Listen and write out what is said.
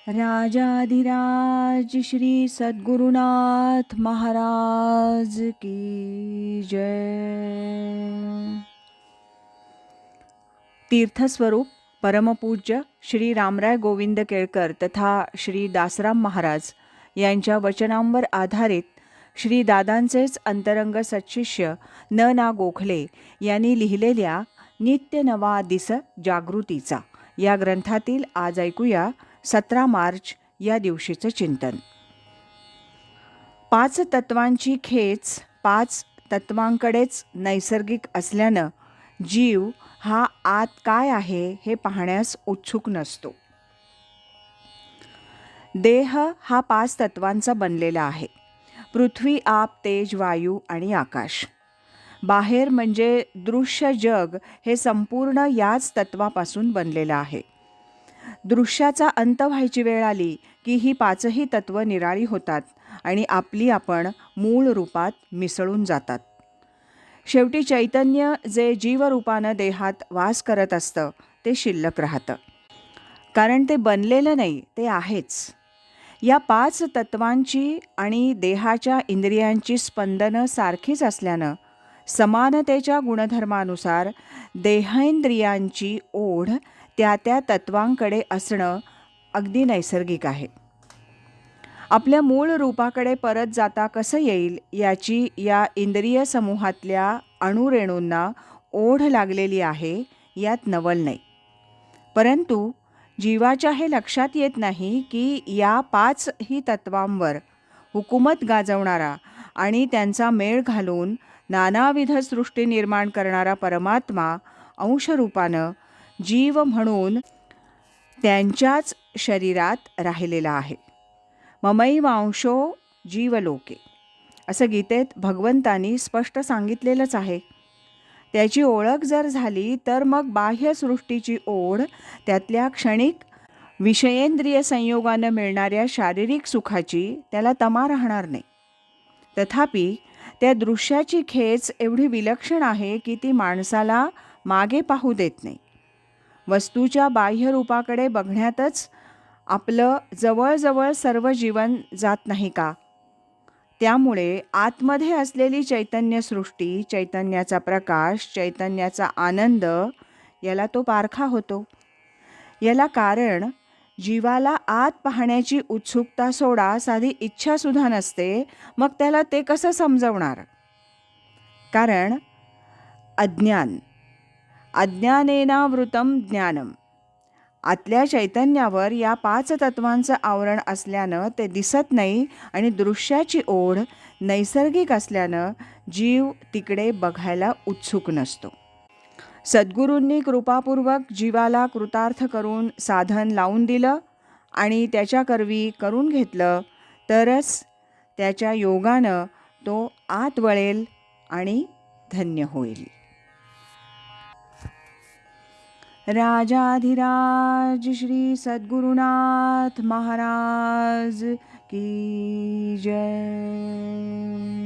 राजाधिराज श्री सद्गुरुनाथ महाराज की जय। तीर्थस्वरूप परमपूज्य श्री रामराय गोविंद केळकर तथा श्री दासराम महाराज यांच्या वचनांवर आधारित श्री दादांचेच अंतरंग सत्शिष्य न ना गोखले यांनी लिहिलेल्या नित्य नवा दिस जागृतीचा या ग्रंथातील आज ऐकूया 17 मार्च या दिवशीचं चिंतन. 5 तत्वांची खेच 5 तत्वांकडेच नैसर्गिक असल्यानं जीव हा आत काय आहे हे पाहण्यास उत्सुक नसतो. देह हा 5 तत्वांचा बनलेला आहे. पृथ्वी, आप, तेज, वायू आणि आकाश. बाहेर म्हणजे दृश्य जग हे संपूर्ण याच तत्वापासून बनलेलं आहे. दृश्याचा अंत व्हायची वेळ आली की ही 5ही तत्व निराळी होतात आणि आपली आपण मूळ रूपात मिसळून जातात. शेवटी चैतन्य जे जीवरूपानं देहात वास करत असतं ते शिल्लक राहतं, कारण ते बनलेलं नाही, ते आहेच. या 5 तत्वांची आणि देहाच्या इंद्रियांची स्पंदनं सारखीच असल्यानं समानतेच्या गुणधर्मानुसार देहेंद्रियांची ओढ त्या त्या तत्वांकडे असणं अगदी नैसर्गिक आहे. आपल्या मूळ रूपाकडे परत जाता कसं येईल याची या इंद्रिय समूहातल्या अणुरेणूंना ओढ लागलेली आहे, यात नवल नाही. परंतु जीवाच्या हे लक्षात येत नाही की या 5ही तत्वांवर हुकूमत गाजवणारा आणि त्यांचा मेळ घालून नानाविध सृष्टी निर्माण करणारा परमात्मा अंशरूपानं जीव म्हणून त्यांच्याच शरीरात राहिलेला आहे. ममैवांशो जीवलोके असं गीतेत भगवंतांनी स्पष्ट सांगितलेलंच आहे. त्याची ओळख जर झाली तर मग बाह्य सृष्टीची ओढ, त्यातल्या क्षणिक विषयेंद्रिय संयोगानं मिळणाऱ्या शारीरिक सुखाची त्याला तमा राहणार नाही. तथापि त्या दृश्याची खेच एवढी विलक्षण आहे की ती माणसाला मागे पाहू देत नाही. वस्तूच्या बाह्य रूपाकडे बघण्यातच आपलं जवळजवळ सर्व जीवन जात नाही का? त्यामुळे आतमध्ये असलेली चैतन्यसृष्टी, चैतन्याचा प्रकाश, चैतन्याचा आनंद याला तो पारखा होतो. याला कारण जीवाला आत पाहण्याची उत्सुकता सोडा साधी इच्छासुद्धा नसते. मग त्याला ते कसं समजवणार? कारण अज्ञान. अज्ञानेनावृतम ज्ञानम. आतल्या चैतन्यावर या 5 तत्वांचं आवरण असल्यानं ते दिसत नाही आणि दृश्याची ओढ नैसर्गिक असल्यानं जीव तिकडे बघायला उत्सुक नसतो. सद्गुरूंनी कृपापूर्वक जीवाला कृतार्थ करून साधन लावून दिलं आणि त्याच्याकरवी करून घेतलं तरच त्याच्या योगानं तो आत वळेल आणि धन्य होईल. राजाधिराज श्री सद्गुरुनाथ महाराज की जय.